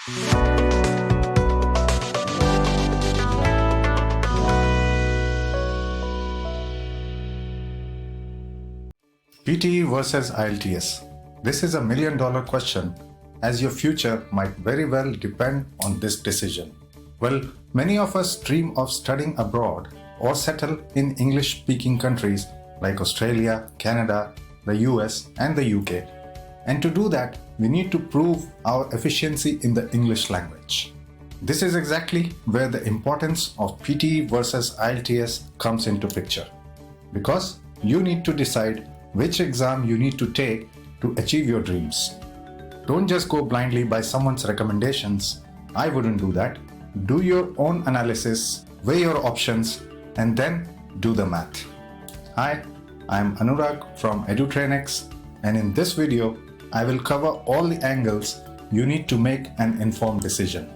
PTE versus IELTS. This is a million-dollar question, as your future might very well depend on this decision. Well, many of us dream of studying abroad or settle in English-speaking countries like Australia, Canada, the US and the UK. And to do that, we need to prove our efficiency in the English language. This is exactly where the importance of PTE versus IELTS comes into picture. Because you need to decide which exam you need to take to achieve your dreams. Don't just go blindly by someone's recommendations. I wouldn't do that. Do your own analysis, weigh your options, and then do the math. Hi, I'm Anurag from Edutrainex, and in this video, I will cover all the angles you need to make an informed decision.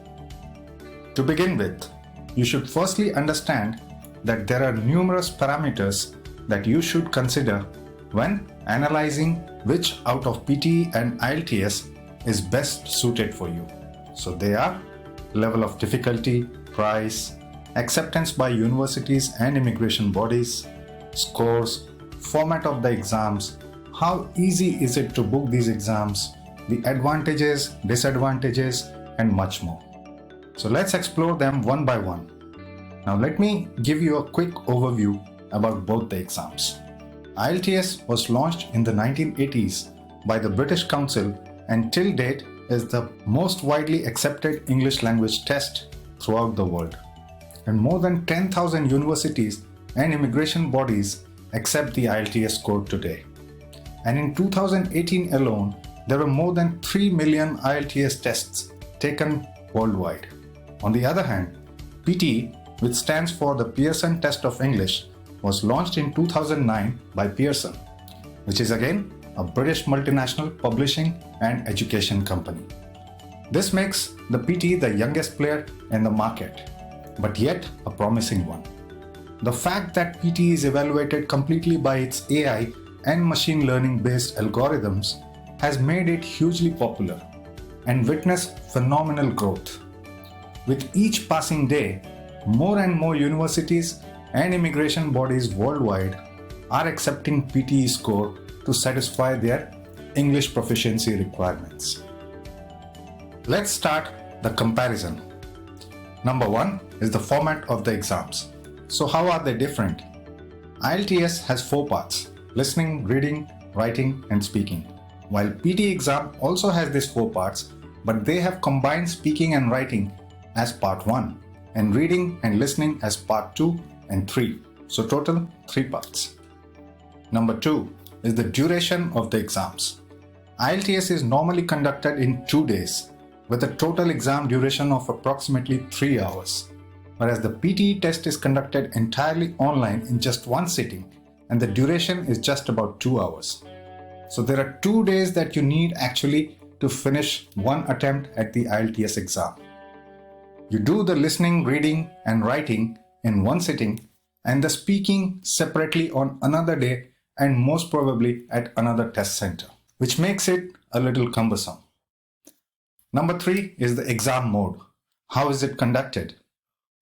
To begin with, you should firstly understand that there are numerous parameters that you should consider when analyzing which out of PTE and IELTS is best suited for you. So they are level of difficulty, price, acceptance by universities and immigration bodies, scores, format of the exams, how easy is it to book these exams, the advantages, disadvantages, and much more. So let's explore them one by one. Now let me give you a quick overview about both the exams. IELTS was launched in the 1980s by the British Council and till date is the most widely accepted English language test throughout the world. And more than 10,000 universities and immigration bodies accept the IELTS score today. And in 2018 alone, there were more than 3 million IELTS tests taken worldwide. On the other hand, PTE, which stands for the Pearson Test of English, was launched in 2009 by Pearson, which is again a British multinational publishing and education company. This makes the PTE the youngest player in the market, but yet a promising one. The fact that PTE is evaluated completely by its AI and machine learning based algorithms has made it hugely popular and witnessed phenomenal growth. With each passing day, more and more universities and immigration bodies worldwide are accepting PTE score to satisfy their English proficiency requirements. Let's start the comparison. Number one is the format of the exams. So how are they different? IELTS has 4 parts: listening, reading, writing, and speaking. While PTE exam also has these 4 parts, but they have combined speaking and writing as part 1 and reading and listening as part 2 and 3. So total 3 parts. Number 2 is the duration of the exams. IELTS is normally conducted in 2 days with a total exam duration of approximately 3 hours, whereas the PTE test is conducted entirely online in just one sitting and the duration is just about 2 hours. So there are 2 days that you need actually to finish one attempt at the IELTS exam. You do the listening, reading and writing in one sitting and the speaking separately on another day and most probably at another test center, which makes it a little cumbersome. Number 3 is the exam mode. How is it conducted?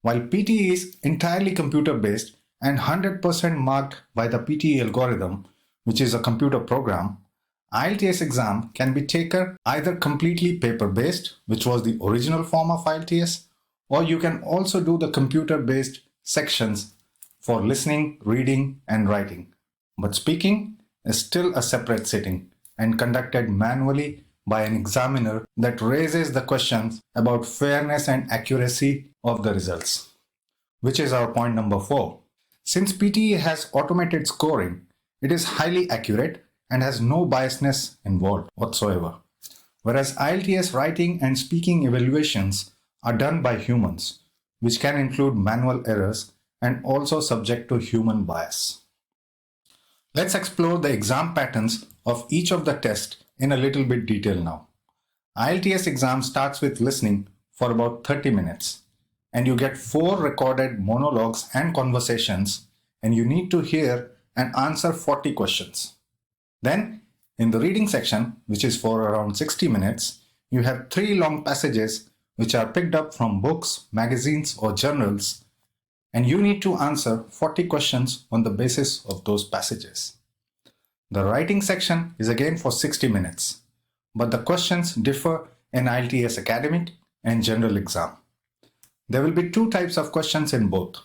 While PTE is entirely computer based and 100% marked by the PTE algorithm, which is a computer program, IELTS exam can be taken either completely paper based, which was the original form of IELTS, or you can also do the computer based sections for listening, reading and writing. But speaking is still a separate sitting and conducted manually by an examiner that raises the questions about fairness and accuracy of the results, which is our point number 4. Since PTE has automated scoring, it is highly accurate and has no biasness involved whatsoever. Whereas IELTS writing and speaking evaluations are done by humans, which can include manual errors and also subject to human bias. Let's explore the exam patterns of each of the tests in a little bit detail now. IELTS exam starts with listening for about 30 minutes and you get 4 recorded monologues and conversations and you need to hear and answer 40 questions. Then in the reading section, which is for around 60 minutes, you have 3 long passages which are picked up from books, magazines, or journals, and you need to answer 40 questions on the basis of those passages. The writing section is again for 60 minutes, but the questions differ in IELTS academic and general exam. There will be two types of questions in both.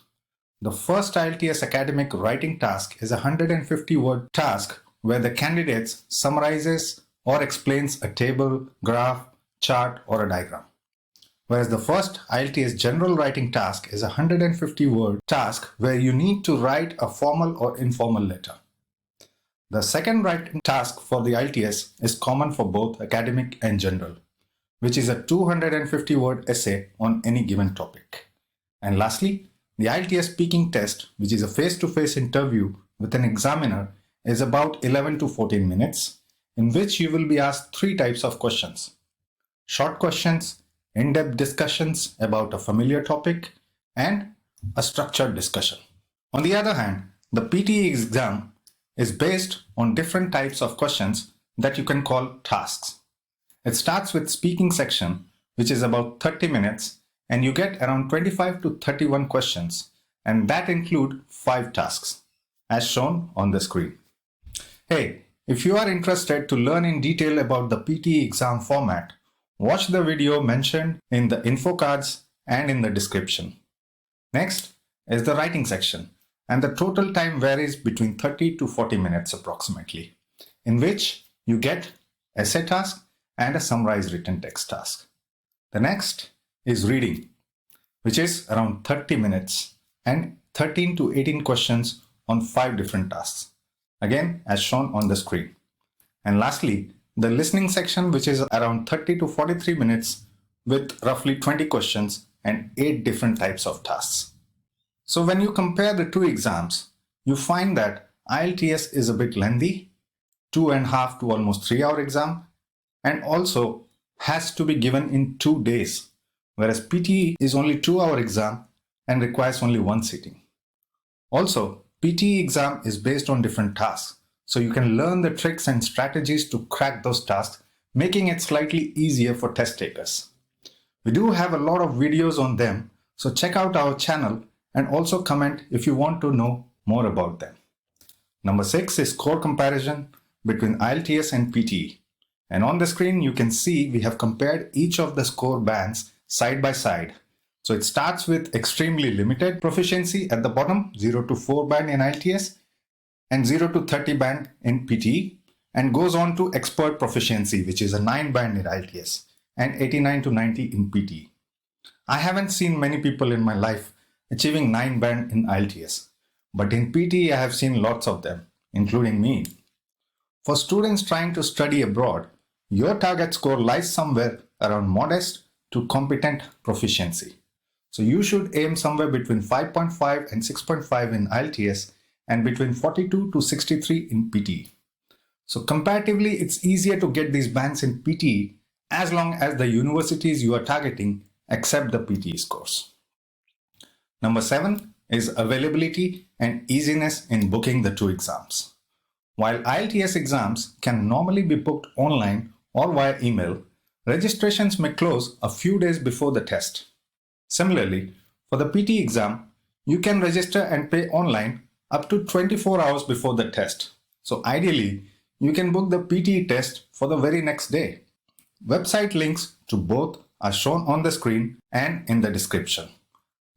The first IELTS academic writing task is a 150-word task where the candidate summarizes or explains a table, graph, chart, or a diagram. Whereas the first IELTS general writing task is a 150-word task where you need to write a formal or informal letter. The second writing task for the IELTS is common for both academic and general, which is a 250-word essay on any given topic. And lastly, the IELTS speaking test, which is a face-to-face interview with an examiner, is about 11 to 14 minutes, in which you will be asked three types of questions: short questions, in-depth discussions about a familiar topic, and a structured discussion. On the other hand, the PTE exam is based on different types of questions that you can call tasks. It starts with speaking section, which is about 30 minutes, and you get around 25 to 31 questions, and that include 5 tasks, as shown on the screen. Hey, if you are interested to learn in detail about the PTE exam format, watch the video mentioned in the info cards and in the description. Next is the writing section, and the total time varies between 30 to 40 minutes approximately, in which you get essay task and a summarized written text task. The next is reading, which is around 30 minutes and 13 to 18 questions on 5 different tasks, again as shown on the screen. And lastly, the listening section, which is around 30 to 43 minutes with roughly 20 questions and 8 different types of tasks. So when you compare the two exams, you find that IELTS is a bit lengthy, 2.5 to almost 3 hour exam, and also has to be given in 2 days, whereas PTE is only 2 hour exam and requires only 1 sitting. Also, PTE exam is based on different tasks, so you can learn the tricks and strategies to crack those tasks, making it slightly easier for test takers. We do have a lot of videos on them, so check out our channel and also comment if you want to know more about them. Number 6 is score comparison between IELTS and PTE. And on the screen you can see we have compared each of the score bands side by side. So it starts with extremely limited proficiency at the bottom, 0 to 4 band in IELTS and 0 to 30 band in PTE, and goes on to expert proficiency, which is a 9 band in IELTS and 89 to 90 in PTE. I haven't seen many people in my life achieving 9 band in IELTS, but in PTE I have seen lots of them, including me. For students trying to study abroad, your target score lies somewhere around modest to competent proficiency. So you should aim somewhere between 5.5 and 6.5 in IELTS and between 42 to 63 in PTE. So comparatively, it's easier to get these bands in PTE as long as the universities you are targeting accept the PTE scores. Number 7 is availability and easiness in booking the two exams. While IELTS exams can normally be booked online or via email, registrations may close a few days before the test. Similarly, for the PTE exam, you can register and pay online up to 24 hours before the test. So ideally, you can book the PTE test for the very next day. Website links to both are shown on the screen and in the description.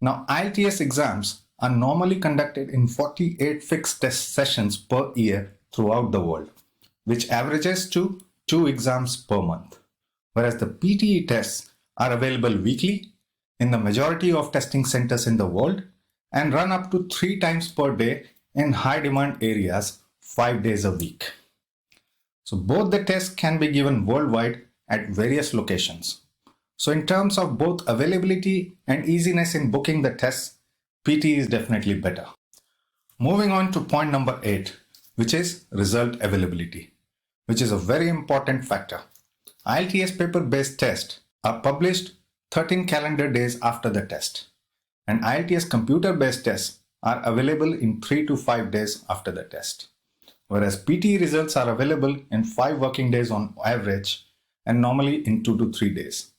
Now, IELTS exams are normally conducted in 48 fixed test sessions per year throughout the world, which averages to 2 exams per month. Whereas the PTE tests are available weekly in the majority of testing centers in the world and run up to 3 times per day in high demand areas 5 days a week. So both the tests can be given worldwide at various locations. So in terms of both availability and easiness in booking the tests, PTE is definitely better. Moving on to point number 8, which is result availability, which is a very important factor. IELTS paper-based tests are published 13 calendar days after the test, and IELTS computer-based tests are available in 3 to 5 days after the test, whereas PTE results are available in 5 working days on average and normally in 2 to 3 days.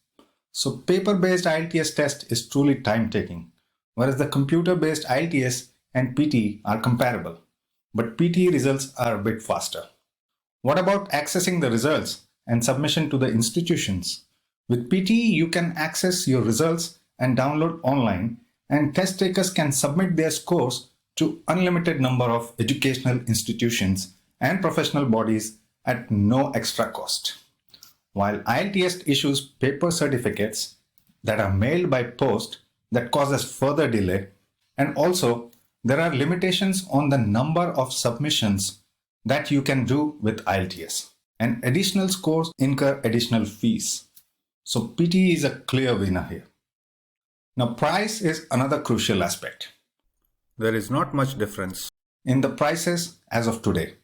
So paper-based IELTS test is truly time-taking, whereas the computer-based IELTS and PTE are comparable, but PTE results are a bit faster. What about accessing the results and submission to the institutions? With PTE, you can access your results and download online, and test takers can submit their scores to unlimited number of educational institutions and professional bodies at no extra cost. While IELTS issues paper certificates that are mailed by post that causes further delay, and also there are limitations on the number of submissions that you can do with IELTS, and additional scores incur additional fees. So PTE is a clear winner here. Now price is another crucial aspect. There is not much difference in the prices as of today.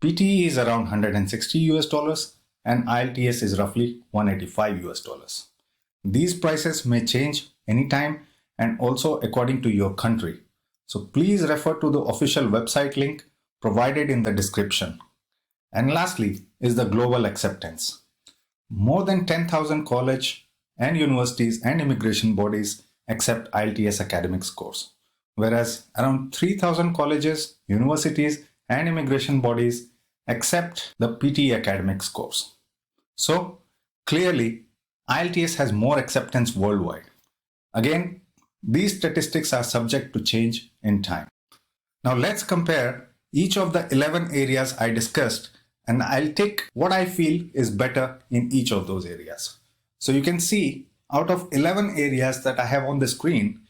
PTE is around $160 and IELTS is roughly $185. These prices may change anytime and also according to your country. So please refer to the official website link provided in the description. And lastly is the global acceptance. More than 10,000 college and universities and immigration bodies accept IELTS academic scores, whereas around 3,000 colleges, universities and immigration bodies accept the PTE academic scores. So clearly IELTS has more acceptance worldwide. Again, these statistics are subject to change in time. Now let's compare each of the 11 areas I discussed, and I'll take what I feel is better in each of those areas. So you can see out of 11 areas that I have on the screen,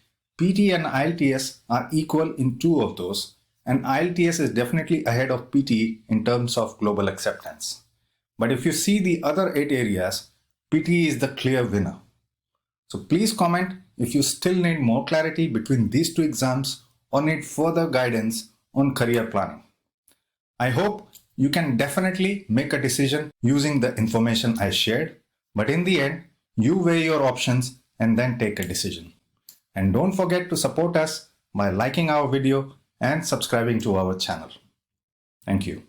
PTE and IELTS are equal in 2 of those, and IELTS is definitely ahead of PTE in terms of global acceptance. But if you see the other 8 areas, PTE is the clear winner. So please comment if you still need more clarity between these 2 exams or need further guidance on career planning. I hope you can definitely make a decision using the information I shared, but in the end, you weigh your options and then take a decision. And don't forget to support us by liking our video and subscribing to our channel. Thank you.